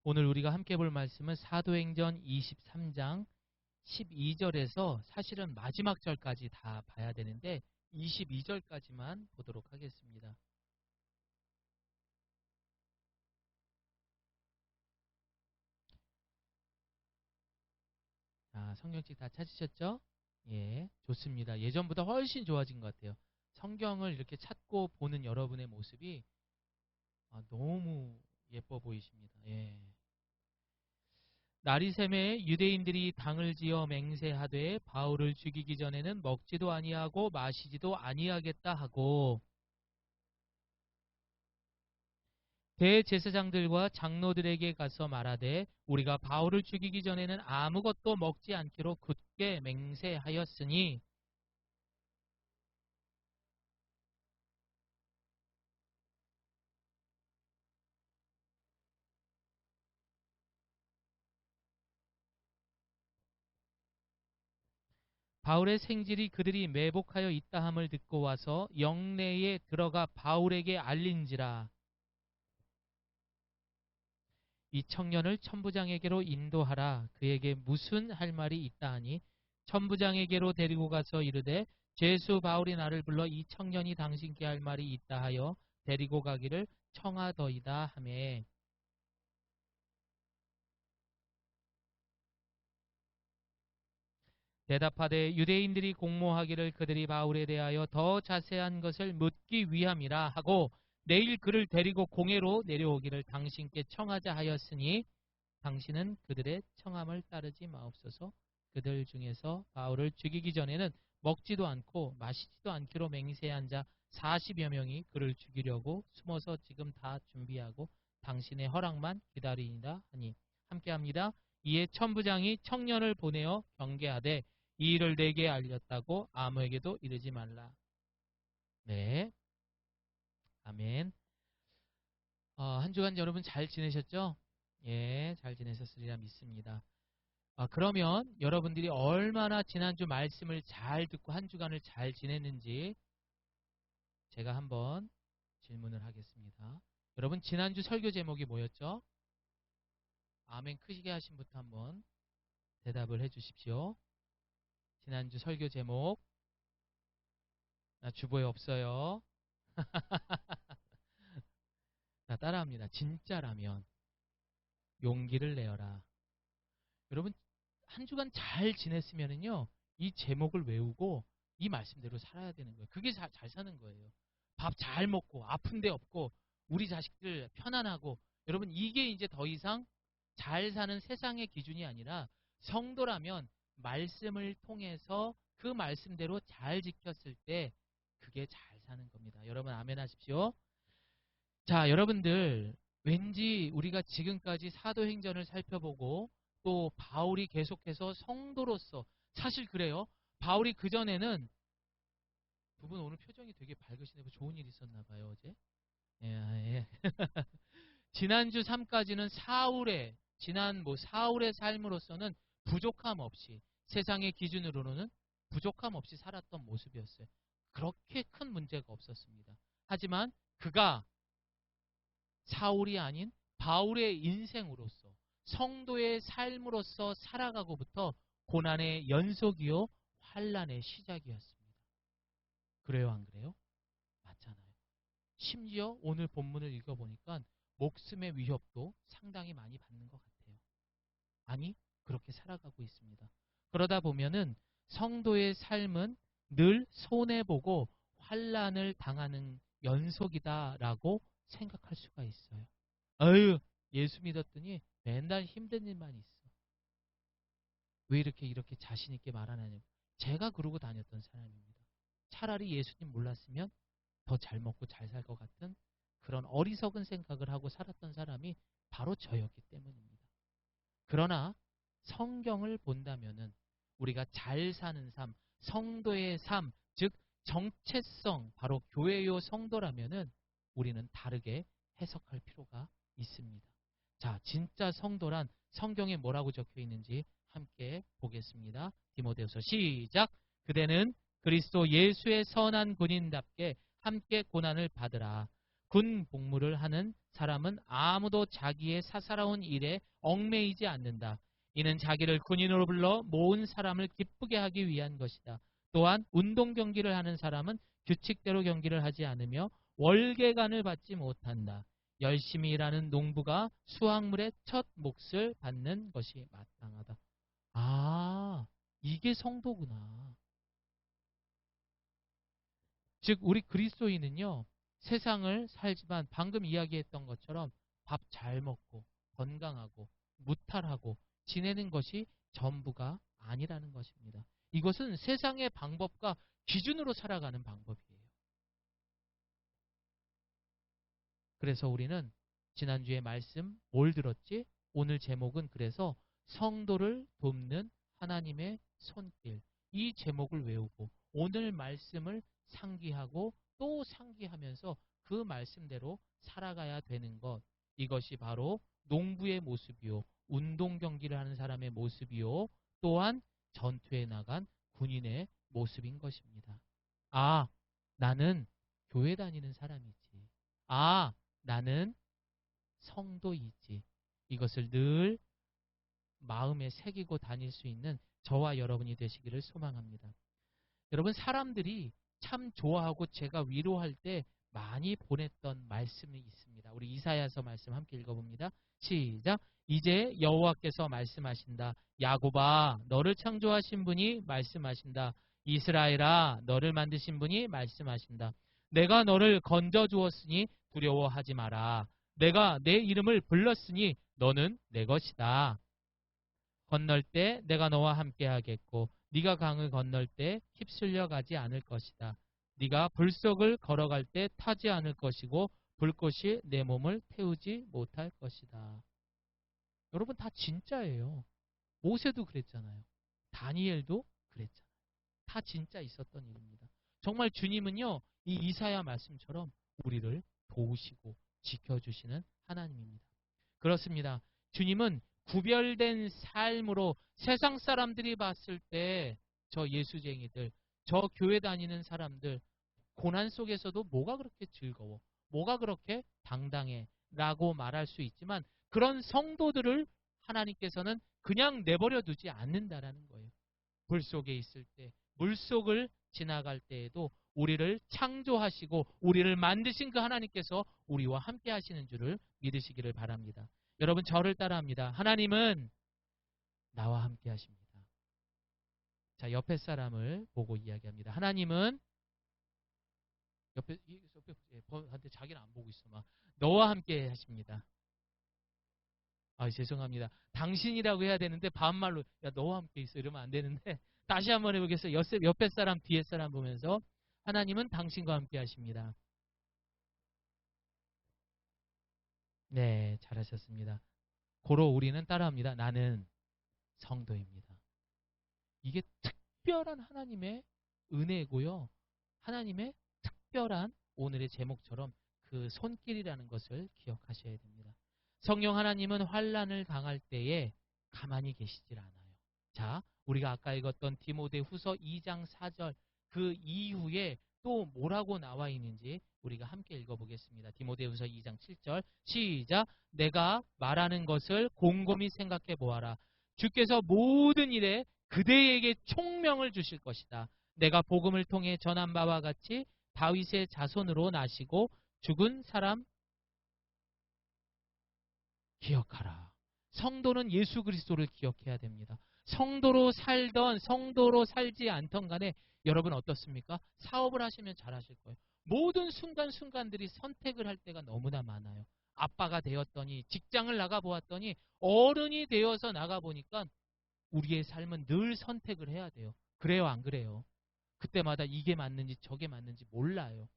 오늘 우리가 함께 볼 말씀은 사도행전 23장 12절에서 사실은 마지막 절까지 다 봐야 되는데 22절까지만 보도록 하겠습니다. 자, 성경책 다 찾으셨죠? 예, 좋습니다. 예전보다 훨씬 좋아진 것 같아요. 성경을 이렇게 찾고 보는 여러분의 모습이 너무 예뻐 보이십니다. 예. 날이 새매 유대인들이 당을 지어 맹세하되 바울을 죽이기 전에는 먹지도 아니하고 마시지도 아니하겠다 하고 대제사장들과 장로들에게 가서 말하되 우리가 바울을 죽이기 전에는 아무것도 먹지 않기로 굳게 맹세하였으니 바울의 생질이 그들이 매복하여 있다함을 듣고 와서 영내에 들어가 바울에게 알린지라. 이 청년을 천부장에게로 인도하라. 그에게 무슨 할 말이 있다 하니 천부장에게로 데리고 가서 이르되 제수 바울이 나를 불러 이 청년이 당신께 할 말이 있다 하여 데리고 가기를 청하더이다 하매 대답하되 유대인들이 공모하기를 그들이 바울에 대하여 더 자세한 것을 묻기 위함이라 하고 내일 그를 데리고 공회로 내려오기를 당신께 청하자 하였으니 당신은 그들의 청함을 따르지 마옵소서. 그들 중에서 바울을 죽이기 전에는 먹지도 않고 마시지도 않기로 맹세한 자 40여 명이 그를 죽이려고 숨어서 지금 다 준비하고 당신의 허락만 기다리니라 하니 함께합니다. 이에 천부장이 청년을 보내어 경계하되 이 일을 내게 알렸다고 아무에게도 이르지 말라. 네, 아멘. 한 주간 여러분 잘 지내셨죠? 예, 잘 지내셨으리라 믿습니다. 그러면 여러분들이 얼마나 지난주 말씀을 잘 듣고 한 주간을 잘 지냈는지 제가 한번 질문을 하겠습니다. 여러분 지난주 설교 제목이 뭐였죠? 아멘 크시게 하신 분부터 한번 대답을 해 주십시오. 지난주 설교 제목 나 주보에 없어요. 나 따라합니다. 진짜라면 용기를 내어라. 여러분 한 주간 잘 지냈으면은요 이 제목을 외우고 이 말씀대로 살아야 되는 거예요. 그게 잘 사는 거예요. 밥 잘 먹고 아픈 데 없고 우리 자식들 편안하고 여러분 이게 이제 더 이상 잘 사는 세상의 기준이 아니라 성도라면 말씀을 통해서 그 말씀대로 잘 지켰을 때 그게 잘 사는 겁니다. 여러분 아멘 하십시오. 자, 여러분들 왠지 우리가 지금까지 사도행전을 살펴보고 또 바울이 계속해서 성도로서 사실 그래요. 바울이 그전에는 두 분 오늘 표정이 되게 밝으시네요. 좋은 일 있었나 봐요, 어제. 예, 예. 지난주 3까지는 사울의 삶으로서는 부족함 없이 세상의 기준으로는 부족함 없이 살았던 모습이었어요. 그렇게 큰 문제가 없었습니다. 하지만 그가 사울이 아닌 바울의 인생으로서 성도의 삶으로서 살아가고부터 고난의 연속이요 환난의 시작이었습니다. 그래요 안 그래요? 맞잖아요. 심지어 오늘 본문을 읽어보니까 목숨의 위협도 상당히 많이 받는 것 같아요. 아니 그렇게 살아가고 있습니다. 그러다 보면은 성도의 삶은 늘 손해보고 환난을 당하는 연속이다라고 생각할 수가 있어요. 아유 예수 믿었더니 맨날 힘든 일만 있어. 왜 이렇게 자신 있게 말하냐고. 제가 그러고 다녔던 사람입니다. 차라리 예수님 몰랐으면 더 잘 먹고 잘 살 것 같은 그런 어리석은 생각을 하고 살았던 사람이 바로 저였기 때문입니다. 그러나 성경을 본다면은 우리가 잘 사는 삶, 성도의 삶, 즉 정체성, 바로 교회요 성도라면은 우리는 다르게 해석할 필요가 있습니다. 자, 진짜 성도란 성경에 뭐라고 적혀 있는지 함께 보겠습니다. 디모데후서 시작. 그대는 그리스도 예수의 선한 군인답게 함께 고난을 받으라. 군 복무를 하는 사람은 아무도 자기의 사사로운 일에 얽매이지 않는다. 이는 자기를 군인으로 불러 모은 사람을 기쁘게 하기 위한 것이다. 또한 운동 경기를 하는 사람은 규칙대로 경기를 하지 않으며 월계관을 받지 못한다. 열심히 일하는 농부가 수확물의 첫 몫을 받는 것이 마땅하다. 아, 이게 성도구나. 즉 우리 그리스도인은요. 세상을 살지만 방금 이야기했던 것처럼 밥 잘 먹고 건강하고 무탈하고 지내는 것이 전부가 아니라는 것입니다. 이것은 세상의 방법과 기준으로 살아가는 방법이에요. 그래서 우리는 지난주에 말씀 뭘 들었지? 오늘 제목은 그래서 성도를 돕는 하나님의 손길. 이 제목을 외우고 오늘 말씀을 상기하고 또 상기하면서 그 말씀대로 살아가야 되는 것. 이것이 바로 농부의 모습이요. 운동 경기를 하는 사람의 모습이요. 또한 전투에 나간 군인의 모습인 것입니다. 아, 나는 교회 다니는 사람이지. 아, 나는 성도이지. 이것을 늘 마음에 새기고 다닐 수 있는 저와 여러분이 되시기를 소망합니다. 여러분, 사람들이 참 좋아하고 제가 위로할 때 많이 보냈던 말씀이 있습니다. 우리 이사야서 말씀 함께 읽어봅니다. 시작. 이제 여호와께서 말씀하신다. 야곱아, 너를 창조하신 분이 말씀하신다. 이스라엘아, 너를 만드신 분이 말씀하신다. 내가 너를 건져 주었으니 두려워하지 마라. 내가 내 이름을 불렀으니 너는 내 것이다. 건널 때 내가 너와 함께 하겠고 네가 강을 건널 때 휩쓸려 가지 않을 것이다. 네가 불속을 걸어갈 때 타지 않을 것이고 불꽃이 내 몸을 태우지 못할 것이다. 여러분 다 진짜예요. 모세도 그랬잖아요. 다니엘도 그랬잖아요. 다 진짜 있었던 일입니다. 정말 주님은요. 이 이사야 말씀처럼 우리를 도우시고 지켜주시는 하나님입니다. 그렇습니다. 주님은 구별된 삶으로 세상 사람들이 봤을 때 저 예수쟁이들, 저 교회 다니는 사람들 고난 속에서도 뭐가 그렇게 즐거워, 뭐가 그렇게 당당해 라고 말할 수 있지만 그런 성도들을 하나님께서는 그냥 내버려 두지 않는다라는 거예요. 불 속에 있을 때, 물속을 지나갈 때에도 우리를 창조하시고 우리를 만드신 그 하나님께서 우리와 함께 하시는 줄을 믿으시기를 바랍니다. 여러분 저를 따라합니다. 하나님은 나와 함께 하십니다. 자, 옆에 사람을 보고 이야기합니다. 하나님은 한테 자기는 안 보고 있어. 막 너와 함께 하십니다. 아, 죄송합니다. 당신이라고 해야 되는데 반말로 야 너와 함께 있어 이러면 안 되는데 다시 한번 해보겠어요. 옆에 사람 뒤에 사람 보면서 하나님은 당신과 함께 하십니다. 네, 잘하셨습니다. 고로 우리는 따라합니다. 나는 성도입니다. 이게 특별한 하나님의 은혜고요. 하나님의 특별한 오늘의 제목처럼 그 손길이라는 것을 기억하셔야 됩니다. 성령 하나님은 환난을 당할 때에 가만히 계시질 않아요. 자, 우리가 아까 읽었던 디모데후서 2장 4절 그 이후에 또 뭐라고 나와 있는지 우리가 함께 읽어보겠습니다. 디모데후서 2장 7절 시작. 내가 말하는 것을 곰곰이 생각해 보아라. 주께서 모든 일에 그대에게 총명을 주실 것이다. 내가 복음을 통해 전한 바와 같이 다윗의 자손으로 나시고 죽은 사람 기억하라. 성도는 예수 그리스도를 기억해야 됩니다. 성도로 살던 성도로 살지 않던 간에 여러분 어떻습니까? 사업을 하시면 잘하실 거예요. 모든 순간순간들이 선택을 할 때가 너무나 많아요. 아빠가 되었더니 직장을 나가보았더니 어른이 되어서 나가보니까 우리의 삶은 늘 선택을 해야 돼요. 그래요 안 그래요? 그때마다 이게 맞는지 저게 맞는지 몰라요.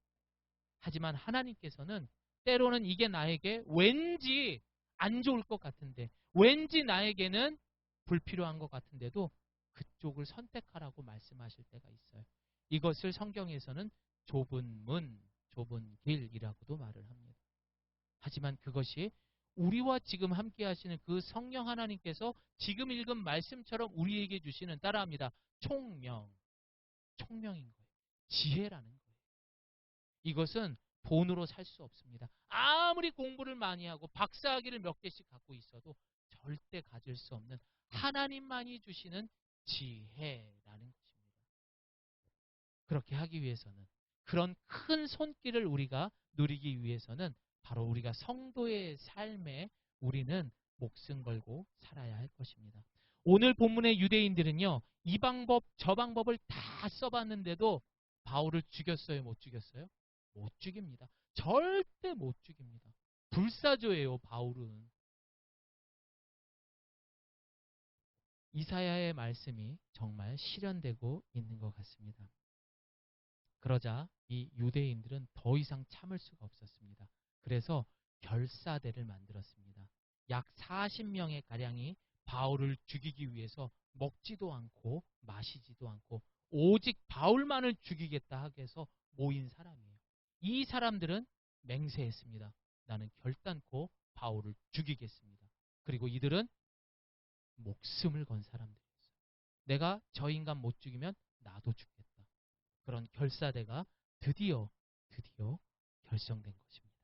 하지만 하나님께서는 때로는 이게 나에게 왠지 안 좋을 것 같은데 왠지 나에게는 불필요한 것 같은데도 그쪽을 선택하라고 말씀하실 때가 있어요. 이것을 성경에서는 좁은 문, 좁은 길이라고도 말을 합니다. 하지만 그것이 우리와 지금 함께 하시는 그 성령 하나님께서 지금 읽은 말씀처럼 우리에게 주시는 따라합니다. 총명인 거예요. 지혜라는 거예요. 이것은 돈으로 살 수 없습니다. 아무리 공부를 많이 하고 박사학위를 몇 개씩 갖고 있어도 절대 가질 수 없는 하나님만이 주시는 지혜라는 것입니다. 그렇게 하기 위해서는, 그런 큰 손길을 우리가 누리기 위해서는 바로 우리가 성도의 삶에 우리는 목숨 걸고 살아야 할 것입니다. 오늘 본문의 유대인들은요, 이 방법 저 방법을 다 써봤는데도 바울을 죽였어요, 못 죽였어요? 못 죽입니다. 절대 못 죽입니다. 불사조예요, 바울은. 이사야의 말씀이 정말 실현되고 있는 것 같습니다. 그러자 이 유대인들은 더 이상 참을 수가 없었습니다. 그래서 결사대를 만들었습니다. 약 40명의 가량이 바울을 죽이기 위해서 먹지도 않고 마시지도 않고 오직 바울만을 죽이겠다 하게 해서 모인 사람이에요. 이 사람들은 맹세했습니다. 나는 결단코 바울을 죽이겠습니다. 그리고 이들은 목숨을 건 사람들이었어요. 내가 저 인간 못 죽이면 나도 죽겠다. 그런 결사대가 드디어 결성된 것입니다.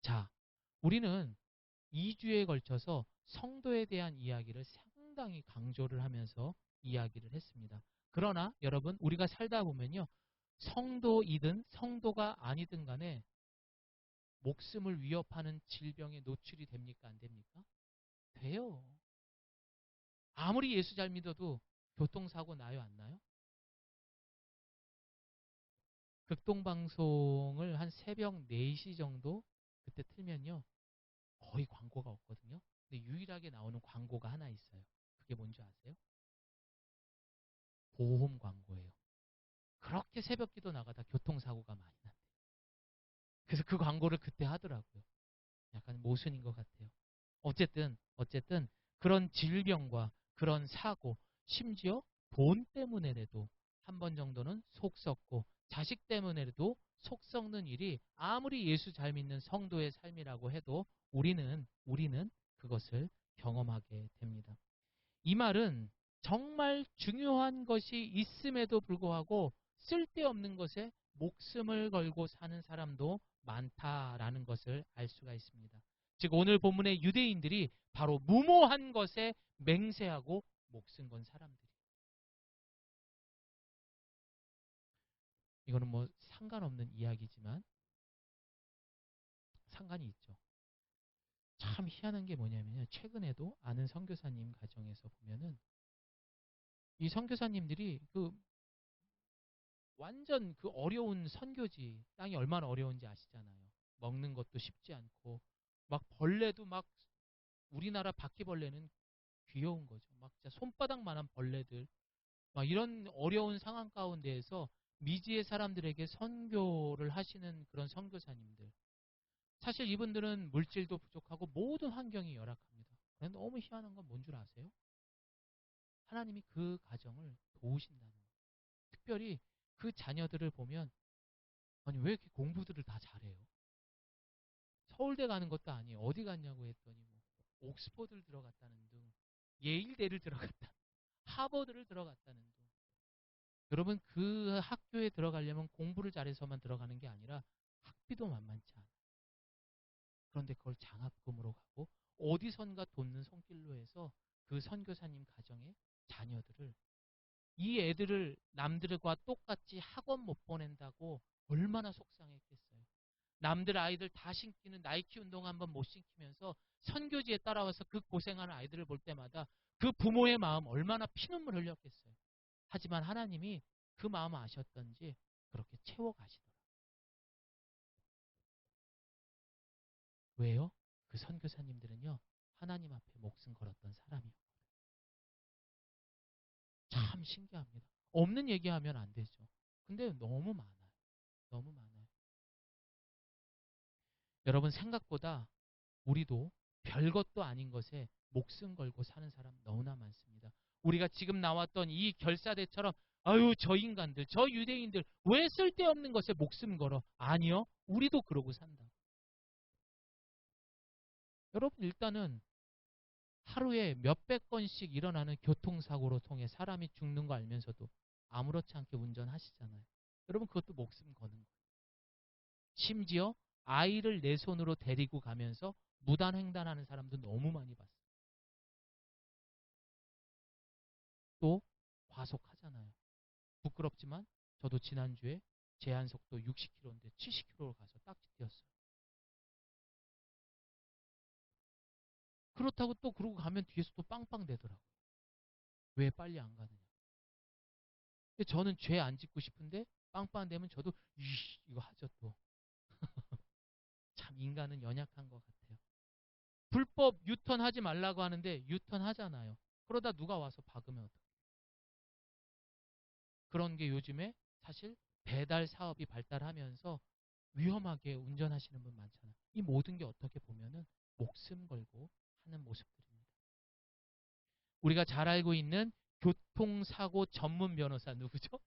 자, 우리는 2주에 걸쳐서 성도에 대한 이야기를 상당히 강조를 하면서 이야기를 했습니다. 그러나 여러분, 우리가 살다 보면요, 성도이든 성도가 아니든 간에 목숨을 위협하는 질병에 노출이 됩니까? 안 됩니까? 돼요. 아무리 예수 잘 믿어도 교통사고 나요, 안 나요? 극동방송을 한 새벽 4시 정도 그때 틀면요, 거의 광고가 없거든요. 근데 유일하게 나오는 광고가 하나 있어요. 그게 뭔지 아세요? 보험 광고예요. 그렇게 새벽 기도 나가다 교통사고가 많이 난대요. 그래서 그 광고를 그때 하더라고요. 약간 모순인 것 같아요. 어쨌든 그런 질병과 그런 사고, 심지어 돈 때문에라도 한 번 정도는 속 썩고 자식 때문에라도 속 썩는 일이 아무리 예수 잘 믿는 성도의 삶이라고 해도 우리는 그것을 경험하게 됩니다. 이 말은 정말 중요한 것이 있음에도 불구하고 쓸데없는 것에 목숨을 걸고 사는 사람도 많다라는 것을 알 수가 있습니다. 즉 오늘 본문의 유대인들이 바로 무모한 것에 맹세하고 목숨 건 사람들이. 이거는 뭐 상관없는 이야기지만 상관이 있죠. 참 희한한 게 뭐냐면요, 최근에도 아는 선교사님 가정에서 보면은 이 선교사님들이 완전 그 어려운 선교지, 땅이 얼마나 어려운지 아시잖아요. 먹는 것도 쉽지 않고 막 벌레도 막, 우리나라 바퀴벌레는 귀여운 거죠. 막 진짜 손바닥만한 벌레들, 막 이런 어려운 상황 가운데에서 미지의 사람들에게 선교를 하시는 그런 선교사님들. 사실 이분들은 물질도 부족하고 모든 환경이 열악합니다. 그런데 너무 희한한 건 뭔 줄 아세요? 하나님이 그 가정을 도우신다는 거예요. 특별히 그 자녀들을 보면, 아니 왜 이렇게 공부들을 다 잘해요? 서울대 가는 것도 아니에요. 어디 갔냐고 했더니 뭐 옥스퍼드를 들어갔다는 둥, 예일대를 들어갔다, 하버드를 들어갔다는 둥. 여러분, 그 학교에 들어가려면 공부를 잘해서만 들어가는 게 아니라 학비도 만만치 않아요. 그런데 그걸 장학금으로 가고 어디선가 돕는 손길로 해서 그 선교사님 가정의 자녀들을, 이 애들을 남들과 똑같이 학원 못 보낸다고 얼마나 속상했겠어요. 남들 아이들 다 신기는 나이키 운동 한번 못 신기면서 선교지에 따라와서 그 고생하는 아이들을 볼 때마다 그 부모의 마음 얼마나 피눈물 흘렸겠어요. 하지만 하나님이 그 마음 아셨던지 그렇게 채워가시더라고요. 왜요? 그 선교사님들은요, 하나님 앞에 목숨 걸었던 사람이었거든요. 참 신기합니다. 없는 얘기하면 안 되죠. 근데 너무 많아요. 너무 많아요. 여러분, 생각보다 우리도 별것도 아닌 것에 목숨 걸고 사는 사람 너무나 많습니다. 우리가 지금 나왔던 이 결사대처럼, 아유 저 인간들, 저 유대인들 왜 쓸데없는 것에 목숨 걸어? 아니요, 우리도 그러고 산다. 여러분, 일단은 하루에 몇백 건씩 일어나는 교통사고로 통해 사람이 죽는 거 알면서도 아무렇지 않게 운전하시잖아요. 여러분, 그것도 목숨 거는 거예요. 심지어 아이를 내 손으로 데리고 가면서 무단횡단하는 사람도 너무 많이 봤어요. 또 과속하잖아요. 부끄럽지만 저도 지난주에 제한속도 60km인데 70km로 가서 딱지 띄었어요. 그렇다고 또 그러고 가면 뒤에서 또 빵빵 대더라고요. 왜 빨리 안 가느냐. 근데 저는 죄 안 짓고 싶은데 빵빵 되면 저도 이거 하죠 또. 참 인간은 연약한 것 같아요. 불법 유턴 하지 말라고 하는데 유턴 하잖아요. 그러다 누가 와서 박으면 어떡해요. 그런 게 요즘에 사실 배달 사업이 발달하면서 위험하게 운전하시는 분 많잖아요. 이 모든 게 어떻게 보면은 목숨 걸고 하는 모습들입니다. 우리가 잘 알고 있는 교통사고 전문 변호사 누구죠?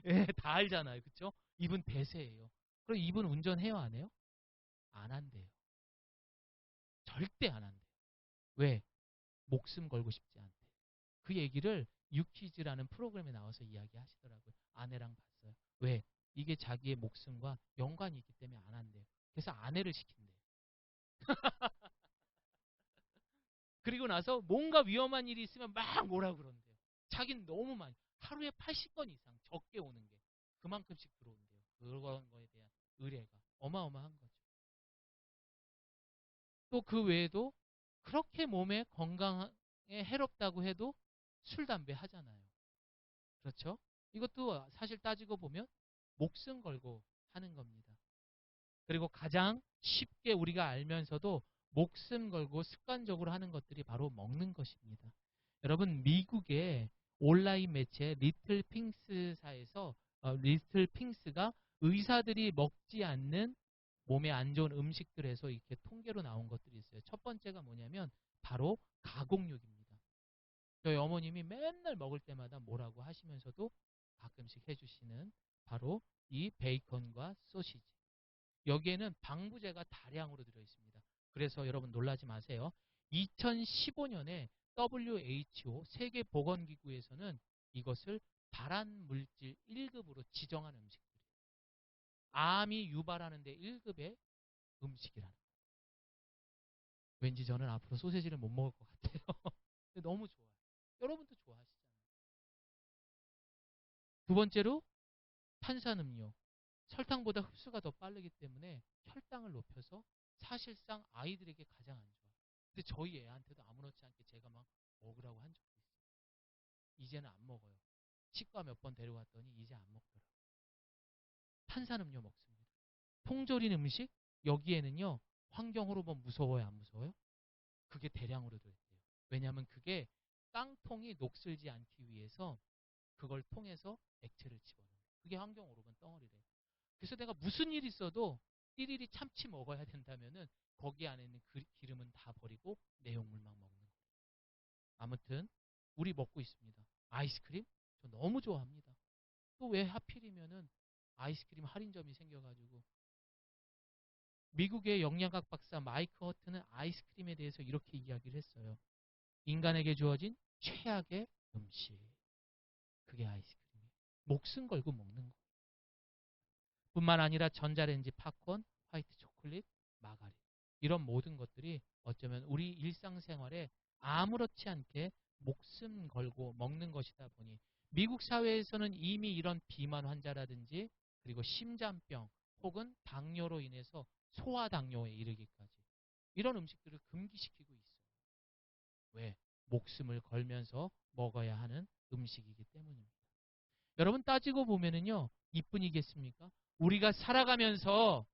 예, 다 알잖아요. 그렇죠? 이분 대세예요. 그럼 이분 운전해요, 안 해요? 안 한대요. 절대 안 한대요. 왜? 목숨 걸고 싶지 않대. 그 얘기를 유퀴즈라는 프로그램에 나와서 이야기하시더라고요. 아내랑 봤어요. 왜? 이게 자기의 목숨과 연관이 있기 때문에 안 한대요. 그래서 아내를 시킨대요. 그리고 나서 뭔가 위험한 일이 있으면 막 뭐라 그런대요. 자기는 너무 많이 하루에 80건 이상 적게 오는 게 그만큼씩 들어온대요. 그런 거에 대한 의뢰가 어마어마한 거죠. 또 그 외에도 그렇게 몸에 건강에 해롭다고 해도 술, 담배 하잖아요. 그렇죠? 이것도 사실 따지고 보면 목숨 걸고 하는 겁니다. 그리고 가장 쉽게 우리가 알면서도 목숨 걸고 습관적으로 하는 것들이 바로 먹는 것입니다. 여러분, 미국의 온라인 매체 리틀 핑스사에서 리틀 핑스가 의사들이 먹지 않는 몸에 안 좋은 음식들에서 이렇게 통계로 나온 것들이 있어요. 첫 번째가 뭐냐면 바로 가공육입니다. 저희 어머님이 맨날 먹을 때마다 뭐라고 하시면서도 가끔씩 해주시는 바로 이 베이컨과 소시지. 여기에는 방부제가 다량으로 들어있습니다. 그래서 여러분 놀라지 마세요. 2015년에 WHO 세계보건기구에서는 이것을 발암물질 1급으로 지정한 음식들이에요. 암이 유발하는 데 1급의 음식이라는 거예요. 왠지 저는 앞으로 소세지를 못 먹을 것 같아요. 근데 너무 좋아요. 여러분도 좋아하시잖아요. 두 번째로 탄산음료. 설탕보다 흡수가 더 빠르기 때문에 혈당을 높여서 사실상 아이들에게 가장 안 좋아요. 근데 저희 애한테도 아무렇지 않게 제가 막 먹으라고 한 적도 있어요. 이제는 안 먹어요. 치과 몇 번 데려갔더니 이제 안 먹더라고요. 탄산음료 먹습니다. 통조림 음식 여기에는요. 환경호르몬 무서워요, 안 무서워요? 그게 대량으로 들어있대요. 왜냐하면 그게 깡통이 녹슬지 않기 위해서 그걸 통해서 액체를 집어넣는 거예요. 그게 환경호르몬 덩어리래요. 그래서 내가 무슨 일이 있어도 띠리리 참치 먹어야 된다면은 거기 안에 있는 기름은 다 버리고 내용물만 먹는 거예요. 아무튼 우리 먹고 있습니다. 아이스크림 저 너무 좋아합니다. 또 왜 하필이면은 아이스크림 할인점이 생겨가지고 미국의 영양학 박사 마이크 허트는 아이스크림에 대해서 이렇게 이야기를 했어요. 인간에게 주어진 최악의 음식. 그게 아이스크림이에요. 목숨 걸고 먹는 거예요. 뿐만 아니라 전자레인지 팝콘, 화이트 초콜릿, 마가린 이런 모든 것들이 어쩌면 우리 일상생활에 아무렇지 않게 목숨 걸고 먹는 것이다 보니 미국 사회에서는 이미 이런 비만 환자라든지 그리고 심장병 혹은 당뇨로 인해서 소아당뇨에 이르기까지 이런 음식들을 금기시키고 있어요. 왜? 목숨을 걸면서 먹어야 하는 음식이기 때문입니다. 여러분 따지고 보면은요, 이뿐이겠습니까? 우리가 살아가면서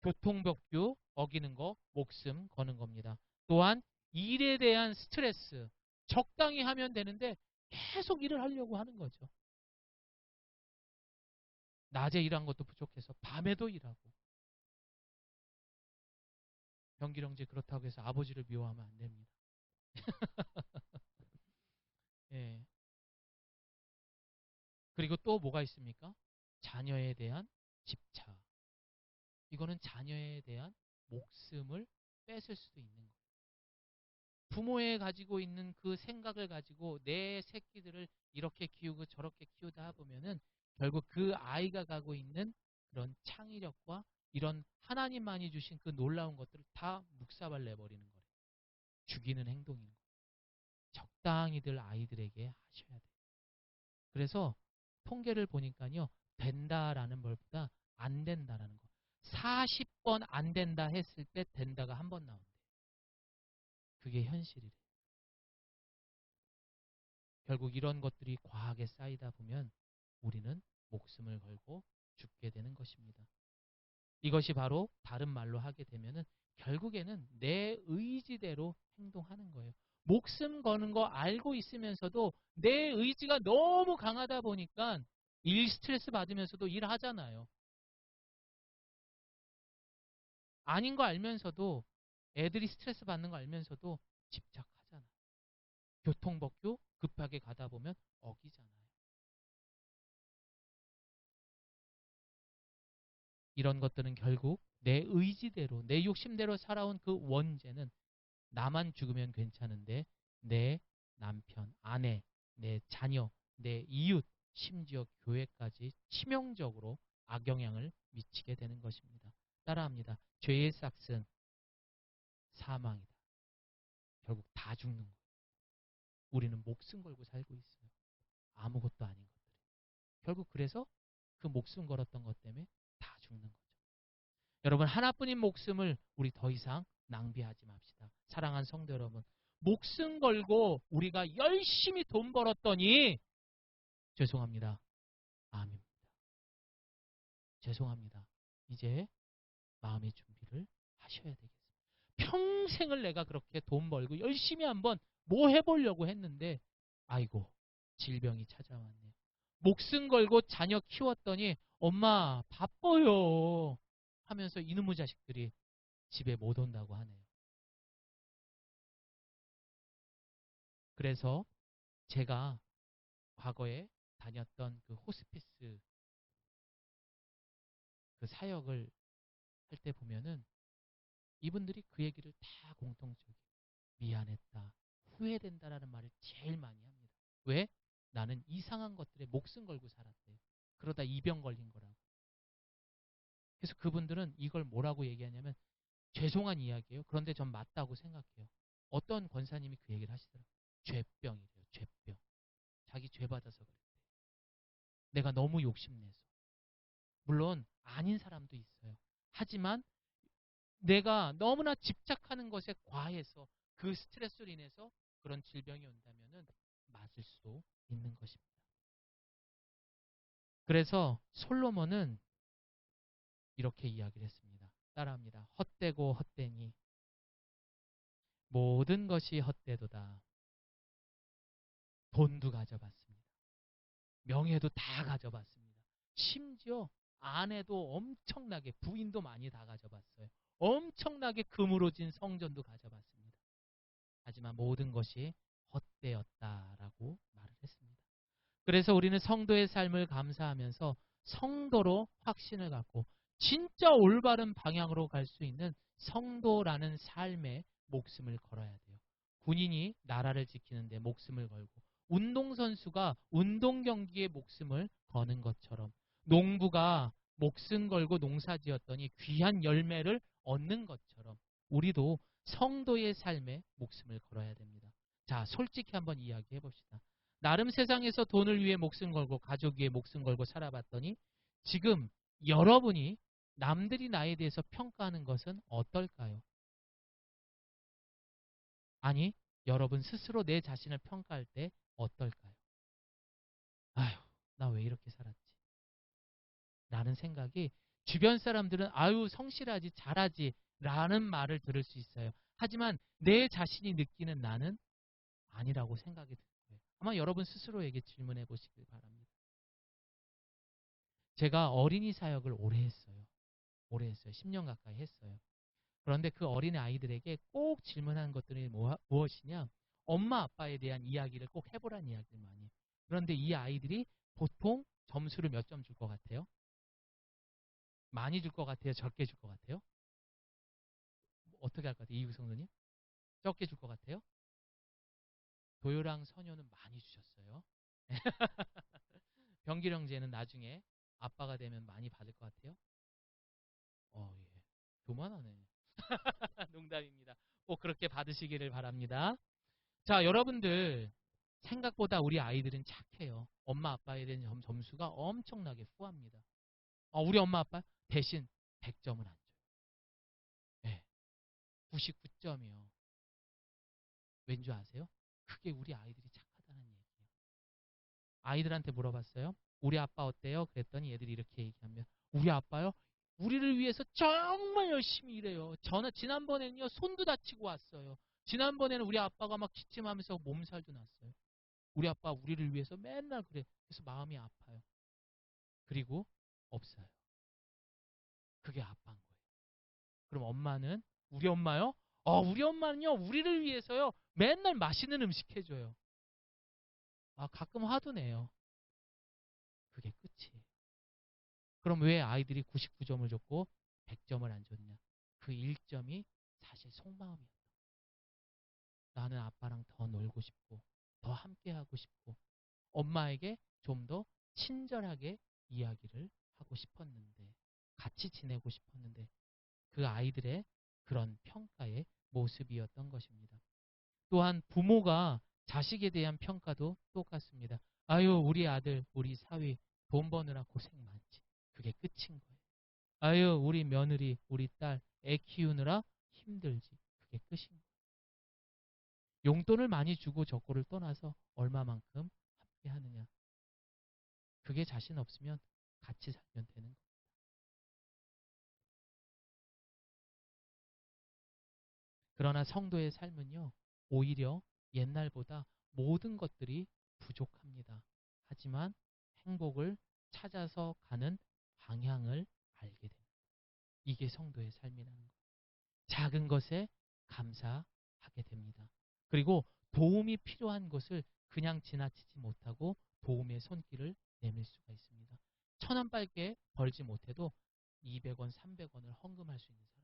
교통법규 어기는 거 목숨 거는 겁니다. 또한 일에 대한 스트레스 적당히 하면 되는데 계속 일을 하려고 하는 거죠. 낮에 일한 것도 부족해서 밤에도 일하고. 경기령제 그렇다고 해서 아버지를 미워하면 안 됩니다. 예. 그리고 또 뭐가 있습니까? 자녀에 대한 집착. 이거는 자녀에 대한 목숨을 뺏을 수도 있는 거예요. 부모의 가지고 있는 그 생각을 가지고 내 새끼들을 이렇게 키우고 저렇게 키우다 보면은 결국 그 아이가 가고 있는 그런 창의력과 이런 하나님만이 주신 그 놀라운 것들을 다 묵사발 내버리는 거예요. 죽이는 행동인 거예요. 적당히들 아이들에게 하셔야 돼요. 그래서 통계를 보니까요. 된다라는 말보다 안 된다라는 거. 40번 안 된다 했을 때 된다가 한 번 나온대요. 그게 현실이래요. 결국 이런 것들이 과하게 쌓이다 보면 우리는 목숨을 걸고 죽게 되는 것입니다. 이것이 바로 다른 말로 하게 되면은 결국에는 내 의지대로 행동하는 거예요. 목숨 거는 거 알고 있으면서도 내 의지가 너무 강하다 보니까 일 스트레스 받으면서도 일하잖아요. 아닌 거 알면서도 애들이 스트레스 받는 거 알면서도 집착하잖아요. 교통법규 급하게 가다 보면 어기잖아요. 이런 것들은 결국 내 의지대로 내 욕심대로 살아온 그 원죄는 나만 죽으면 괜찮은데 내 남편, 아내, 내 자녀, 내 이웃, 심지어 교회까지 치명적으로 악영향을 미치게 되는 것입니다. 따라합니다. 죄의 싹은 사망이다. 결국 다 죽는 거예요. 우리는 목숨 걸고 살고 있어요. 아무것도 아닌 것들이. 결국 그래서 그 목숨 걸었던 것 때문에 다 죽는 거죠. 여러분 하나뿐인 목숨을 우리 더 이상 낭비하지 맙시다. 사랑하는 성도 여러분. 목숨 걸고 우리가 열심히 돈 벌었더니 죄송합니다. 암입니다. 죄송합니다. 이제 마음의 준비를 하셔야 되겠습니다. 평생을 내가 그렇게 돈 벌고 열심히 한번 뭐 해보려고 했는데 아이고 질병이 찾아왔네요. 목숨 걸고 자녀 키웠더니 엄마 바빠요 하면서 이놈의 자식들이 집에 못 온다고 하네요. 그래서 제가 과거에 다녔던 그 호스피스 그 사역을 할 때 보면은 이분들이 그 얘기를 다 공통적이에요. 미안했다, 후회된다라는 말을 제일 많이 합니다. 왜? 나는 이상한 것들에 목숨 걸고 살았대요. 그러다 이병 걸린 거라고. 그래서 그분들은 이걸 뭐라고 얘기하냐면 죄송한 이야기예요. 그런데 전 맞다고 생각해요. 어떤 권사님이 그 얘기를 하시더라고요. 죄병이래요. 죄병. 자기 죄 받아서 그랬대요. 내가 너무 욕심내서. 물론 아닌 사람도 있어요. 하지만 내가 너무나 집착하는 것에 과해서 그 스트레스로 인해서 그런 질병이 온다면 맞을 수도 있는 것입니다. 그래서 솔로몬은 이렇게 이야기를 했습니다. 따라합니다. 헛되고 헛되니 모든 것이 헛되도다. 돈도 가져봤습니다. 명예도 다 가져봤습니다. 심지어 아내도 엄청나게 부인도 많이 다 가져봤어요. 엄청나게 금으로 진 성전도 가져봤습니다. 하지만 모든 것이 헛되었다라고 말을 했습니다. 그래서 우리는 성도의 삶을 감사하면서 성도로 확신을 갖고 진짜 올바른 방향으로 갈 수 있는 성도라는 삶에 목숨을 걸어야 돼요. 군인이 나라를 지키는데 목숨을 걸고 운동선수가 운동 경기에 목숨을 거는 것처럼 농부가 목숨 걸고 농사 지었더니 귀한 열매를 얻는 것처럼 우리도 성도의 삶에 목숨을 걸어야 됩니다. 자, 솔직히 한번 이야기해 봅시다. 나름 세상에서 돈을 위해 목숨 걸고 가족 위해 목숨 걸고 살아봤더니 지금 여러분이 남들이 나에 대해서 평가하는 것은 어떨까요? 아니, 여러분 스스로 내 자신을 평가할 때 어떨까요? 아휴, 나 왜 이렇게 살았지? 라는 생각이 주변 사람들은 아유, 성실하지, 잘하지 라는 말을 들을 수 있어요. 하지만 내 자신이 느끼는 나는 아니라고 생각이 들 거예요. 아마 여러분 스스로에게 질문해 보시길 바랍니다. 제가 어린이 사역을 오래 했어요. 오래 했어요. 10년 가까이 했어요. 그런데 그 어린이 아이들에게 꼭 질문하는 것들이 무엇이냐? 엄마 아빠에 대한 이야기를 꼭 해보라는 이야기를 많이 해요. 그런데 이 아이들이 보통 점수를 몇 점 줄 것 같아요? 많이 줄 것 같아요? 적게 줄 것 같아요? 어떻게 할 것 같아요? 이규 성도님? 적게 줄 것 같아요? 도요랑 선녀는 많이 주셨어요. 병길 형제는 나중에 아빠가 되면 많이 받을 것 같아요? 예. 교만하네. 농담입니다. 꼭 그렇게 받으시기를 바랍니다. 자, 여러분들 생각보다 우리 아이들은 착해요. 엄마 아빠에 대한 점수가 엄청나게 후합니다. 우리 엄마 아빠 대신 100점을 안 줘요. 네, 99점이요. 왠 줄 아세요? 그게 우리 아이들이 착하다는 얘기예요. 아이들한테 물어봤어요. 우리 아빠 어때요? 그랬더니 얘들이 이렇게 얘기하면 우리 아빠요? 우리를 위해서 정말 열심히 일해요. 저는 지난번에는요 손도 다치고 왔어요. 지난번에는 우리 아빠가 막 기침하면서 몸살도 났어요. 우리 아빠 우리를 위해서 맨날 그래. 그래서 마음이 아파요. 그리고 없어요. 그게 아빠인 거예요. 그럼 엄마는 우리 엄마요? 우리 엄마는요 우리를 위해서요 맨날 맛있는 음식 해줘요. 가끔 화도 내요. 그게 끝이에요. 그럼 왜 아이들이 99점을 줬고 100점을 안 줬냐? 그 1점이 사실 속마음이었다. 나는 아빠랑 더 놀고 싶고 더 함께하고 싶고 엄마에게 좀 더 친절하게 이야기를 하고 싶었는데 같이 지내고 싶었는데 그 아이들의 그런 평가의 모습이었던 것입니다. 또한 부모가 자식에 대한 평가도 똑같습니다. 아유 우리 아들 우리 사위 돈 버느라 고생 많지. 그게 끝인 거예요. 아유 우리 며느리 우리 딸 애 키우느라 힘들지. 그게 끝인 거예요. 용돈을 많이 주고 저거를 떠나서 얼마만큼 함께 하느냐. 그게 자신 없으면 같이 살면 되는 거예요. 그러나 성도의 삶은요, 오히려 옛날보다 모든 것들이 부족합니다. 하지만 행복을 찾아서 가는 방향을 알게 됩니다. 이게 성도의 삶이라는 거예요. 작은 것에 감사하게 됩니다. 그리고 도움이 필요한 것을 그냥 지나치지 못하고 도움의 손길을 내밀 수가 있습니다. 1,000원밖에 벌지 못해도 200원, 300원을 헌금할 수 있는 사람.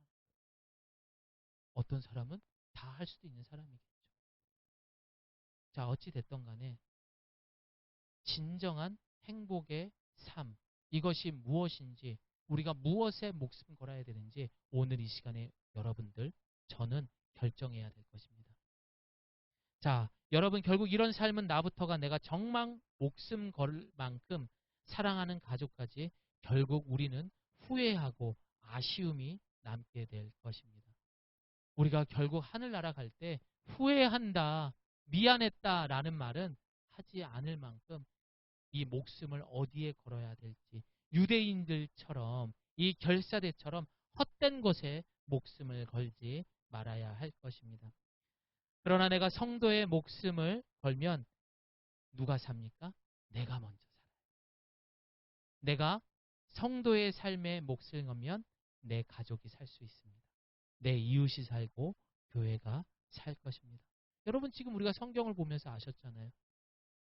어떤 사람은 다 할 수도 있는 사람이겠죠. 자, 어찌 됐던 간에 진정한 행복의 삶, 이것이 무엇인지, 우리가 무엇에 목숨 걸어야 되는지 오늘 이 시간에 여러분들, 저는 결정해야 될 것입니다. 자, 여러분 결국 이런 삶은 나부터가 내가 정말 목숨 걸 만큼 사랑하는 가족까지 결국 우리는 후회하고 아쉬움이 남게 될 것입니다. 우리가 결국 하늘나라 갈 때 후회한다, 미안했다라는 말은 하지 않을 만큼 이 목숨을 어디에 걸어야 될지 유대인들처럼 이 결사대처럼 헛된 것에 목숨을 걸지 말아야 할 것입니다. 그러나 내가 성도의 목숨을 걸면 누가 삽니까? 내가 먼저 살아요. 내가 성도의 삶에 몫을 걸면 내 가족이 살 수 있습니다. 내 이웃이 살고 교회가 살 것입니다. 여러분 지금 우리가 성경을 보면서 아셨잖아요.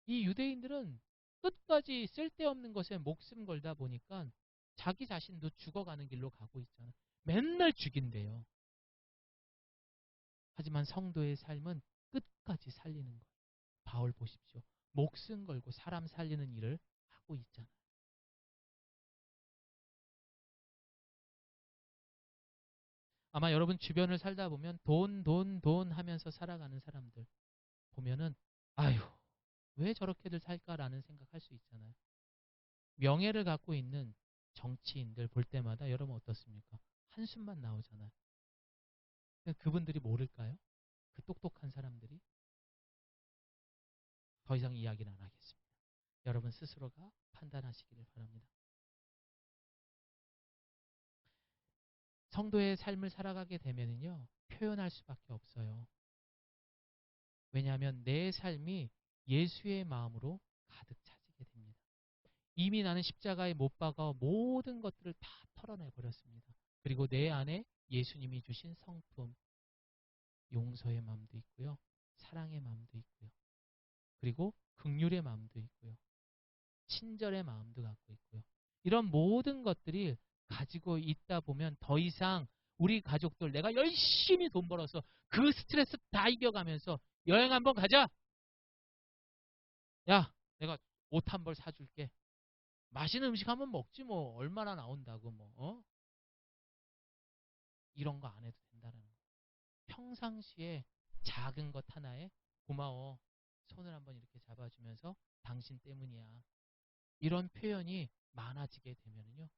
이 유대인들은 끝까지 쓸데없는 것에 목숨 걸다 보니까 자기 자신도 죽어가는 길로 가고 있잖아요. 맨날 죽인대요. 하지만 성도의 삶은 끝까지 살리는 거예요. 바울 보십시오. 목숨 걸고 사람 살리는 일을 하고 있잖아요. 아마 여러분 주변을 살다 보면 돈 하면서 살아가는 사람들 보면은 아유 왜 저렇게들 살까라는 생각할 수 있잖아요. 명예를 갖고 있는 정치인들 볼 때마다 여러분 어떻습니까? 한숨만 나오잖아요. 그분들이 모를까요? 그 똑똑한 사람들이? 더 이상 이야기는 안 하겠습니다. 여러분 스스로가 판단하시기를 바랍니다. 성도의 삶을 살아가게 되면요 표현할 수밖에 없어요. 왜냐하면 내 삶이 예수의 마음으로 가득 차지게 됩니다. 이미 나는 십자가에 못 박아 모든 것들을 다 털어내 버렸습니다. 그리고 내 안에 예수님이 주신 성품, 용서의 마음도 있고요. 사랑의 마음도 있고요. 그리고 긍휼의 마음도 있고요. 친절의 마음도 갖고 있고요. 이런 모든 것들이 가지고 있다 보면 더 이상 우리 가족들 내가 열심히 돈 벌어서 그 스트레스 다 이겨가면서 여행 한번 가자. 야, 내가 옷 한 벌 사줄게. 맛있는 음식 한번 먹지 뭐 얼마나 나온다고 뭐 이런 거 안 해도 된다는 거. 평상시에 작은 것 하나에 고마워. 손을 한번 이렇게 잡아주면서 당신 때문이야. 이런 표현이 많아지게 되면요.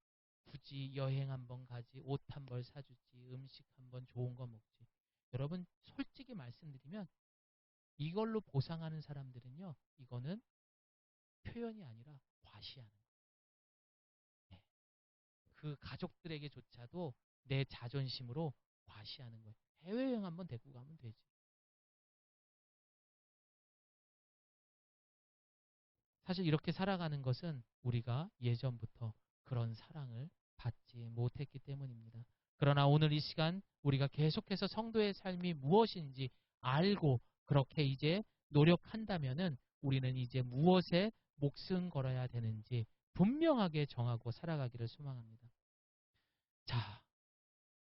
굳이 여행 한번 가지, 옷 한 벌 사주지, 음식 한번 좋은 거 먹지. 여러분 솔직히 말씀드리면 이걸로 보상하는 사람들은요. 이거는 표현이 아니라 과시하는 거예요. 네. 그 가족들에게조차도 내 자존심으로 과시하는 거예요. 해외여행 한번 데리고 가면 되지. 사실 이렇게 살아가는 것은 우리가 예전부터 그런 사랑을 받지 못했기 때문입니다. 그러나 오늘 이 시간 우리가 계속해서 성도의 삶이 무엇인지 알고 그렇게 이제 노력한다면은 우리는 이제 무엇에 목숨 걸어야 되는지 분명하게 정하고 살아가기를 소망합니다. 자,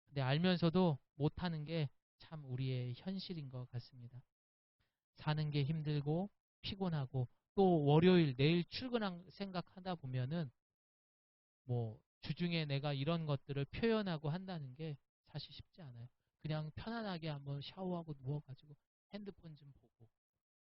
근데 알면서도 못하는 게 참 우리의 현실인 것 같습니다. 사는 게 힘들고 피곤하고 또 월요일 내일 출근한 생각하다 보면은 뭐 주중에 내가 이런 것들을 표현하고 한다는 게 사실 쉽지 않아요. 그냥 편안하게 한번 샤워하고 누워가지고 핸드폰 좀 보고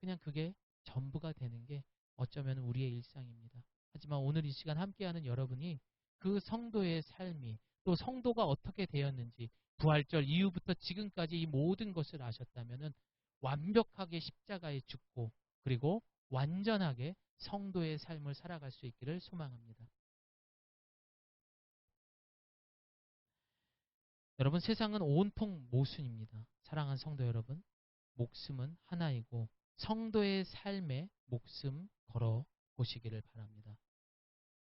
그냥 그게 전부가 되는 게 어쩌면 우리의 일상입니다. 하지만 오늘 이 시간 함께하는 여러분이 그 성도의 삶이 또 성도가 어떻게 되었는지 부활절 이후부터 지금까지 이 모든 것을 아셨다면 완벽하게 십자가에 죽고 그리고 완전하게 성도의 삶을 살아갈 수 있기를 소망합니다. 여러분 세상은 온통 모순입니다. 사랑하는 성도 여러분, 목숨은 하나이고 성도의 삶에 목숨 걸어 보시기를 바랍니다.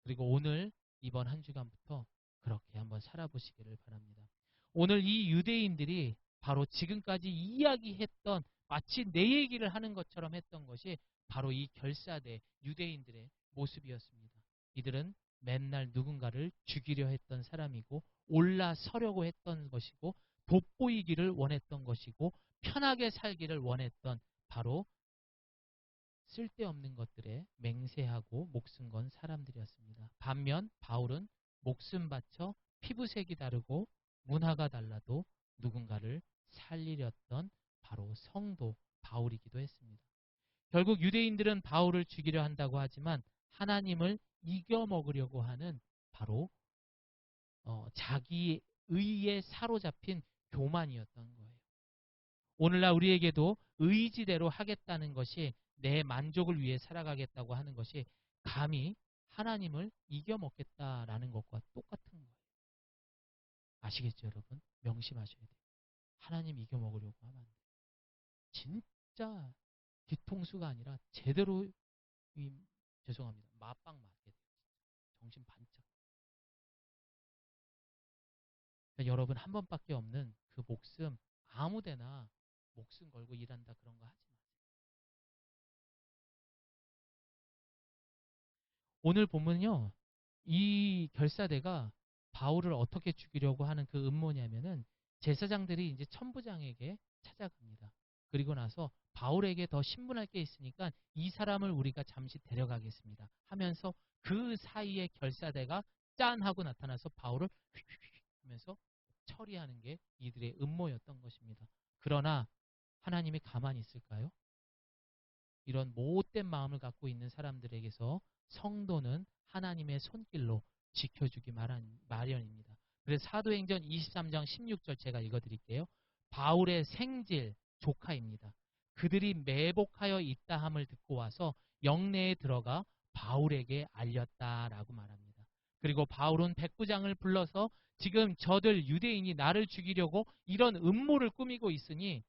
그리고 오늘 이번 한 주간부터 그렇게 한번 살아보시기를 바랍니다. 오늘 이 유대인들이 바로 지금까지 이야기했던 마치 내 얘기를 하는 것처럼 했던 것이 바로 이 결사대 유대인들의 모습이었습니다. 이들은 맨날 누군가를 죽이려 했던 사람이고 올라서려고 했던 것이고 돋보이기를 원했던 것이고 편하게 살기를 원했던 바로 쓸데없는 것들에 맹세하고 목숨 건 사람들이었습니다. 반면 바울은 목숨 바쳐 피부색이 다르고 문화가 달라도 누군가를 살리렸던 바로 성도 바울이기도 했습니다. 결국 유대인들은 바울을 죽이려 한다고 하지만 하나님을 이겨먹으려고 하는 바로 자기 의에 사로잡힌 교만이었던 거예요. 오늘날 우리에게도 의지대로 하겠다는 것이 내 만족을 위해 살아가겠다고 하는 것이 감히 하나님을 이겨먹겠다라는 것과 똑같은 거예요. 아시겠죠, 여러분? 명심하셔야 돼요. 하나님 이겨먹으려고 하면 안 돼요. 진짜 뒤통수가 아니라 제대로 죄송합니다. 맞방 맞게 돼요. 정신 반짝. 그러니까 여러분 한 번밖에 없는 그 목숨 아무데나 목숨 걸고 일한다 그런 거 하지 마세요. 오늘 보면요. 이 결사대가 바울을 어떻게 죽이려고 하는 그 음모냐면은 제사장들이 이제 천부장에게 찾아갑니다. 그리고 나서 바울에게 더 신문할 게 있으니까 이 사람을 우리가 잠시 데려가겠습니다. 하면서 그 사이에 결사대가 짠 하고 나타나서 바울을 휙휙 하면서 처리하는 게 이들의 음모였던 것입니다. 그러나 하나님이 가만히 있을까요? 이런 못된 마음을 갖고 있는 사람들에게서 성도는 하나님의 손길로 지켜주기 마련입니다. 그래서 사도행전 23장 16절 제가 읽어드릴게요. 바울의 생질 조카입니다. 그들이 매복하여 있다 함을 듣고 와서 영내에 들어가 바울에게 알렸다라고 말합니다. 그리고 바울은 백부장을 불러서 지금 저들 유대인이 나를 죽이려고 이런 음모를 꾸미고 있으니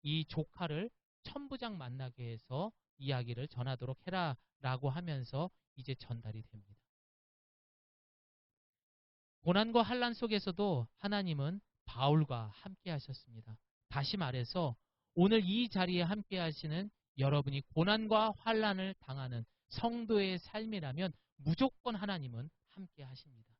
이 조카를 천부장 만나게 해서 이야기를 전하도록 해라 라고 하면서 이제 전달이 됩니다. 고난과 환난 속에서도 하나님은 바울과 함께 하셨습니다. 다시 말해서 오늘 이 자리에 함께 하시는 여러분이 고난과 환난을 당하는 성도의 삶이라면 무조건 하나님은 함께 하십니다.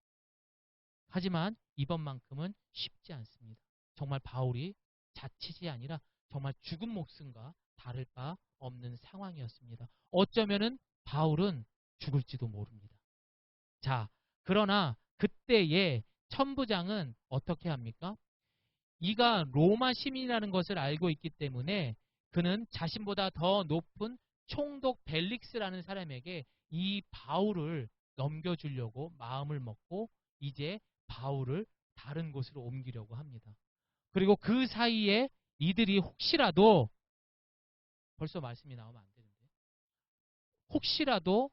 하지만 이번만큼은 쉽지 않습니다. 정말 바울이 자칫이 아니라 정말 죽은 목숨과 다를 바 없는 상황이었습니다. 어쩌면은 바울은 죽을지도 모릅니다. 자, 그러나 그때의 천부장은 어떻게 합니까? 이가 로마 시민이라는 것을 알고 있기 때문에 그는 자신보다 더 높은 총독 벨릭스라는 사람에게 이 바울을 넘겨주려고 마음을 먹고 이제 바울을 다른 곳으로 옮기려고 합니다. 그리고 그 사이에 이들이 혹시라도 벌써 말씀이 나오면 안 되는데 혹시라도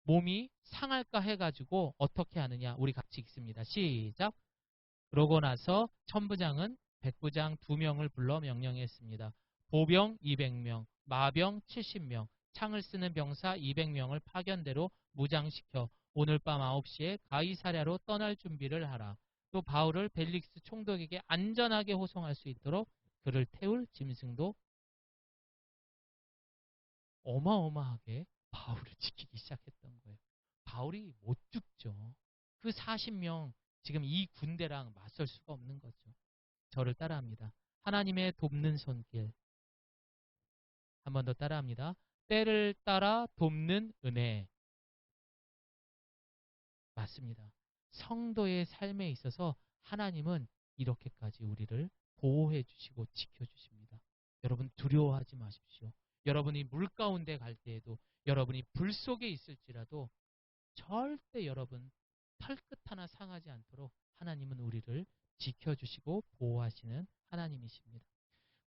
몸이 상할까 해가지고 어떻게 하느냐 우리 같이 읽습니다. 시작. 그러고 나서 천부장은 백부장 2명을 불러 명령했습니다. 보병 200명, 마병 70명, 창을 쓰는 병사 200명을 파견대로 무장시켜 오늘 밤 9시에 가이사랴로 떠날 준비를 하라. 또 바울을 벨릭스 총독에게 안전하게 호송할 수 있도록 그를 태울 짐승도 어마어마하게 바울을 지키기 시작했던 거예요. 바울이 못 죽죠. 그 40명 지금 이 군대랑 맞설 수가 없는 거죠. 저를 따라합니다. 하나님의 돕는 손길. 한 번 더 따라합니다. 때를 따라 돕는 은혜. 맞습니다. 성도의 삶에 있어서 하나님은 이렇게까지 우리를 보호해 주시고 지켜 주십니다. 여러분 두려워하지 마십시오. 여러분이 물 가운데 갈 때에도 여러분이 불 속에 있을지라도 절대 여러분 털끝 하나 상하지 않도록 하나님은 우리를 지켜주시고 보호하시는 하나님이십니다.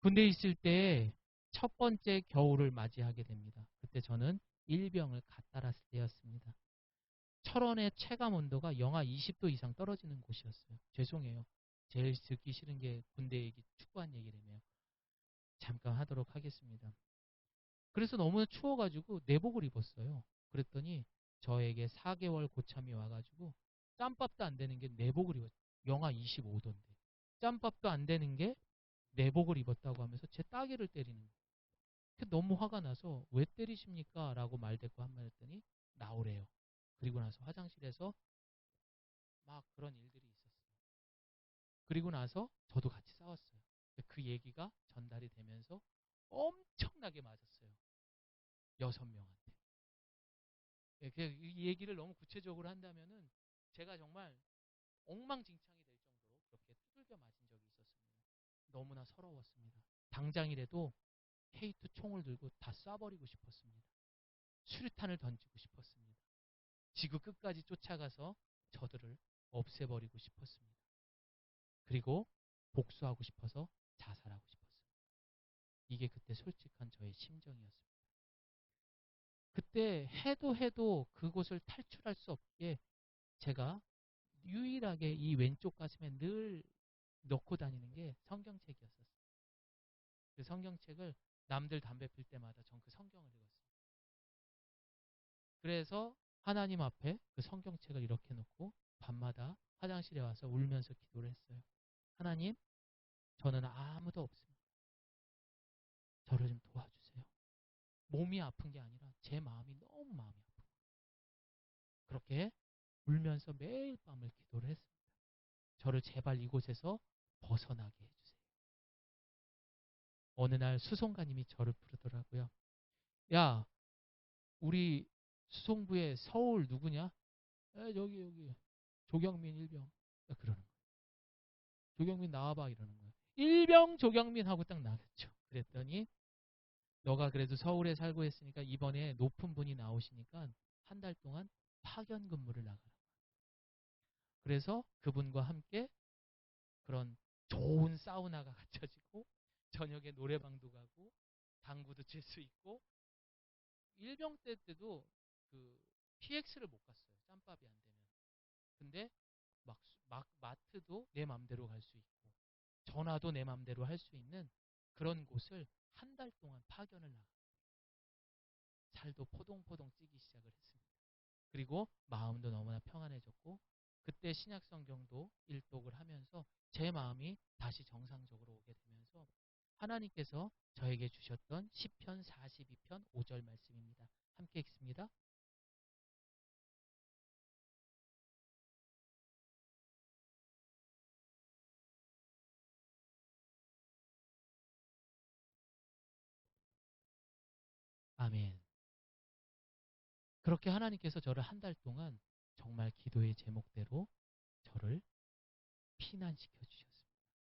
군대에 있을 때 첫 번째 겨울을 맞이하게 됩니다. 그때 저는 일병을 갓 달았을 때였습니다. 철원의 체감 온도가 영하 20도 이상 떨어지는 곳이었어요. 죄송해요. 제일 듣기 싫은 게 군대 얘기, 축구한 얘기라며요. 잠깐 하도록 하겠습니다. 그래서 너무 추워가지고 내복을 입었어요. 그랬더니 저에게 4개월 고참이 와가지고 짬밥도 안 되는 게 내복을 입었어요. 영하 25도인데. 짬밥도 안 되는 게 내복을 입었다고 하면서 제 따귀를 때리는 거예요. 너무 화가 나서 왜 때리십니까? 라고 말대꾸 한 말 했더니 나오래요. 그리고 나서 화장실에서 막 그런 일들이 있었어요. 그리고 나서 저도 같이 싸웠어요. 그 얘기가 전달이 되면서 엄청나게 맞았어요. 6명한테. 이 얘기를 너무 구체적으로 한다면은 제가 정말 엉망진창이 될 정도로 그렇게 두들겨 맞은 적이 있었습니다. 너무나 서러웠습니다. 당장이라도 K2 총을 들고 다 쏴버리고 싶었습니다. 수류탄을 던지고 싶었습니다. 지구 끝까지 쫓아가서 저들을 없애버리고 싶었습니다. 그리고 복수하고 싶어서 자살하고 싶었습니다. 이게 그때 솔직한 저의 심정이었습니다. 그때 해도 그곳을 탈출할 수 없게 제가 유일하게 이 왼쪽 가슴에 늘 넣고 다니는 게 성경책이었었어요. 그 성경책을 남들 담배 필 때마다 전 그 성경을 읽었어요. 그래서 하나님 앞에 그 성경책을 이렇게 놓고 밤마다 화장실에 와서 울면서 기도를 했어요. 하나님, 저는 아무도 없습니다. 저를 좀 도와주세요. 몸이 아픈 게 아니라 제 마음이 너무 마음이 아픈 거예요. 그렇게 울면서 매일 밤을 기도를 했습니다. 저를 제발 이곳에서 벗어나게 해주세요. 어느 날 수송가님이 저를 부르더라고요. 야, 우리 수송부에 서울 누구냐? 여기 조경민 일병. 그러는 거예요. 조경민 나와봐 이러는 거예요. 일병 조경민 하고 딱 나갔죠. 그랬더니 너가 그래도 서울에 살고 했으니까 이번에 높은 분이 나오시니까 한 달 동안 파견 근무를 나가라. 그래서 그분과 함께 그런 좋은 사우나가 갖춰지고 저녁에 노래방도 가고 당구도 칠 수 있고 일병 때도 그 PX를 못 갔어요. 짬밥이 안 되면. 근데 막 마트도 내 맘대로 갈 수 있고 전화도 내 맘대로 할 수 있는 그런 곳을 한 달 동안 파견을 나가. 살도 포동포동 찌기 시작을 했습니다. 그리고 마음도 너무나 평안해졌고 그때 신약성경도 일독을 하면서 제 마음이 다시 정상적으로 오게 되면서 하나님께서 저에게 주셨던 시편 42편 5절 말씀입니다. 함께 읽습니다. 아멘. 그렇게 하나님께서 저를 한 달 동안 정말 기도의 제목대로 저를 피난시켜 주셨습니다.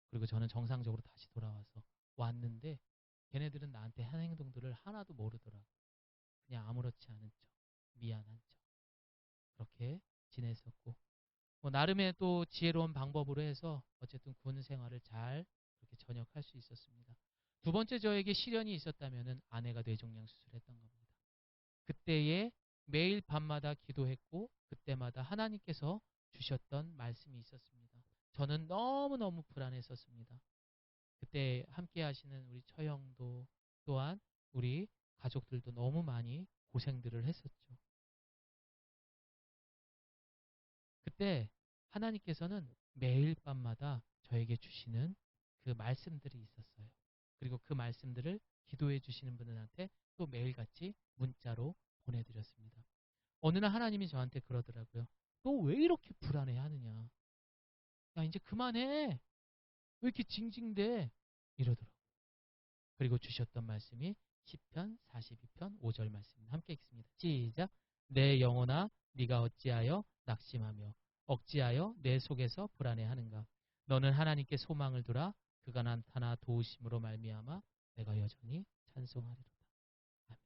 그리고 저는 정상적으로 다시 돌아와서 왔는데 걔네들은 나한테 한 행동들을 하나도 모르더라고. 그냥 아무렇지 않은 척, 미안한 척 그렇게 지냈었고 뭐 나름의 또 지혜로운 방법으로 해서 어쨌든 군 생활을 잘 그렇게 전역할 수 있었습니다. 두 번째 저에게 시련이 있었다면은 아내가 뇌종양 수술했던 겁니다. 그때에 매일 밤마다 기도했고 그때마다 하나님께서 주셨던 말씀이 있었습니다. 저는 너무너무 불안했었습니다. 그때 함께 하시는 우리 처형도 또한 우리 가족들도 너무 많이 고생들을 했었죠. 그때 하나님께서는 매일 밤마다 저에게 주시는 그 말씀들이 있었어요. 그리고 그 말씀들을 기도해 주시는 분들한테 또 매일같이 문자로 보내드렸습니다. 어느 날 하나님이 저한테 그러더라고요. 너 왜 이렇게 불안해 하느냐. 야 이제 그만해. 왜 이렇게 징징대. 이러더라고요. 그리고 주셨던 말씀이 시편 42편 5절 말씀입니다. 함께 읽습니다. 시작. 내 영혼아 네가 어찌하여 낙심하며 억지하여 내 속에서 불안해하는가. 너는 하나님께 소망을 두라. 그가 나타나 도우심으로 말미암아 내가 여전히 찬송하리로다. 아멘.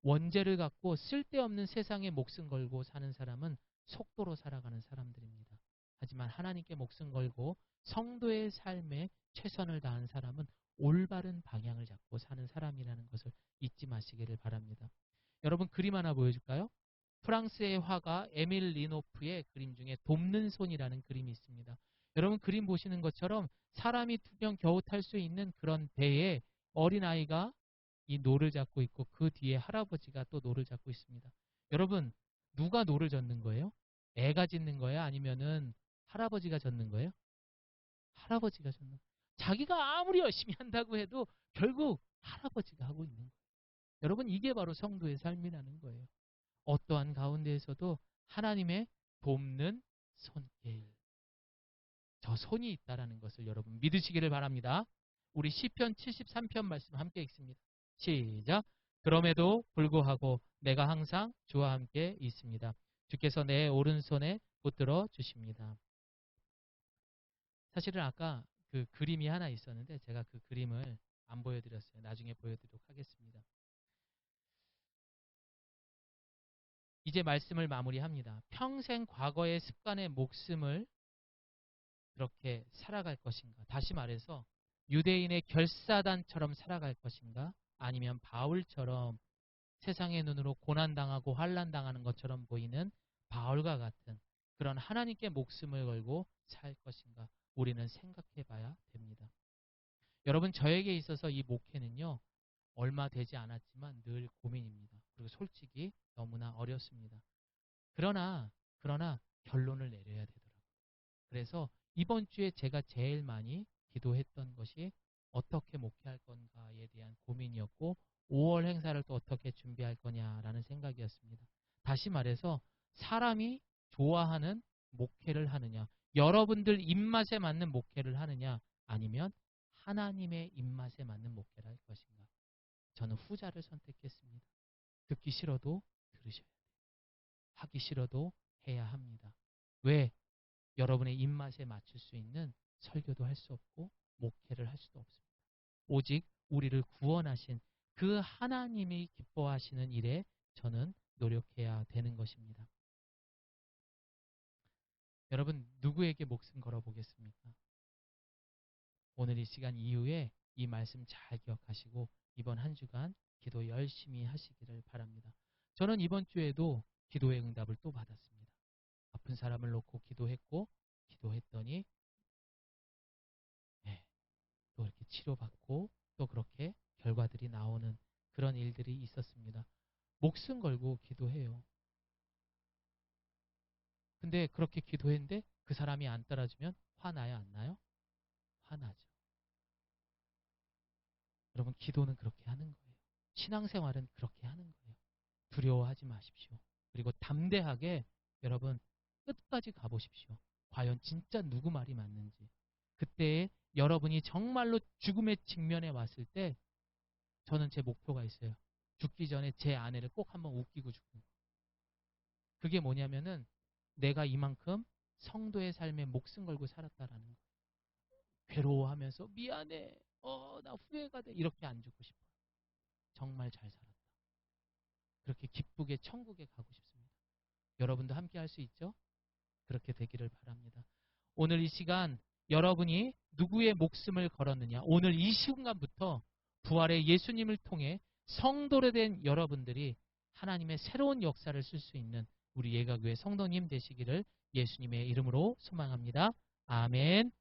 원죄를 갖고 쓸데없는 세상에 목숨 걸고 사는 사람은 속도로 살아가는 사람들입니다. 하지만 하나님께 목숨 걸고 성도의 삶에 최선을 다한 사람은 올바른 방향을 잡고 사는 사람이라는 것을 잊지 마시기를 바랍니다. 여러분 그림 하나 보여줄까요? 프랑스의 화가 에밀 리노프의 그림 중에 돕는 손이라는 그림이 있습니다. 여러분 그림 보시는 것처럼 사람이 2명 겨우 탈 수 있는 그런 배에 어린아이가 이 노를 잡고 있고 그 뒤에 할아버지가 또 노를 잡고 있습니다. 여러분 누가 노를 젓는 거예요? 애가 짖는 거예요? 아니면은 할아버지가 젓는 거예요? 할아버지가 젓는 거예요. 자기가 아무리 열심히 한다고 해도 결국 할아버지가 하고 있는 거예요. 여러분 이게 바로 성도의 삶이라는 거예요. 어떠한 가운데에서도 하나님의 돕는 손길 저 손이 있다라는 것을 여러분 믿으시기를 바랍니다. 우리 시편 73편 말씀 함께 읽습니다. 시작. 그럼에도 불구하고 내가 항상 주와 함께 있습니다. 주께서 내 오른손에 붙들어 주십니다. 사실은 아까 그 그림이 하나 있었는데 제가 그 그림을 안 보여드렸어요. 나중에 보여드리도록 하겠습니다. 이제 말씀을 마무리합니다. 평생 과거의 습관의 목숨을 그렇게 살아갈 것인가? 다시 말해서 유대인의 결사단처럼 살아갈 것인가? 아니면 바울처럼 세상의 눈으로 고난당하고 환난당하는 것처럼 보이는 바울과 같은 그런 하나님께 목숨을 걸고 살 것인가? 우리는 생각해 봐야 됩니다. 여러분 저에게 있어서 이 목회는요. 얼마 되지 않았지만 늘 고민입니다. 그리고 솔직히 너무나 어렵습니다. 그러나 결론을 내려야 되더라고요. 그래서 이번 주에 제가 제일 많이 기도했던 것이 어떻게 목회할 건가에 대한 고민이었고 5월 행사를 또 어떻게 준비할 거냐라는 생각이었습니다. 다시 말해서 사람이 좋아하는 목회를 하느냐, 여러분들 입맛에 맞는 목회를 하느냐, 아니면 하나님의 입맛에 맞는 목회를 할 것인가. 저는 후자를 선택했습니다. 듣기 싫어도 들으셔야 돼요. 하기 싫어도 해야 합니다. 왜? 여러분의 입맛에 맞출 수 있는 설교도 할 수 없고 목회를 할 수도 없습니다. 오직 우리를 구원하신 그 하나님이 기뻐하시는 일에 저는 노력해야 되는 것입니다. 여러분 누구에게 목숨 걸어보겠습니까? 오늘 이 시간 이후에 이 말씀 잘 기억하시고 이번 한 주간 기도 열심히 하시기를 바랍니다. 저는 이번 주에도 기도의 응답을 또 받았습니다. 아픈 사람을 놓고 기도했고 기도했더니 또 이렇게 치료받고 또 그렇게 결과들이 나오는 그런 일들이 있었습니다. 목숨 걸고 기도해요. 근데 그렇게 기도했는데 그 사람이 안 따라주면 화나요, 안 나요? 화나죠. 여러분 기도는 그렇게 하는 거예요. 신앙생활은 그렇게 하는 거예요. 두려워하지 마십시오. 그리고 담대하게 여러분 끝까지 가보십시오. 과연 진짜 누구 말이 맞는지. 그때 여러분이 정말로 죽음의 직면에 왔을 때 저는 제 목표가 있어요. 죽기 전에 제 아내를 꼭 한번 웃기고 죽는 거. 그게 뭐냐면은 내가 이만큼 성도의 삶에 목숨 걸고 살았다라는 거예요. 괴로워하면서 미안해, 나 후회가 돼, 이렇게 안 죽고 싶어요. 정말 잘 살았다. 그렇게 기쁘게 천국에 가고 싶습니다. 여러분도 함께 할 수 있죠? 그렇게 되기를 바랍니다. 오늘 이 시간 여러분이 누구의 목숨을 걸었느냐? 오늘 이 순간부터 부활의 예수님을 통해 성도로 된 여러분들이 하나님의 새로운 역사를 쓸 수 있는 우리 예가교회 성도님 되시기를 예수님의 이름으로 소망합니다. 아멘.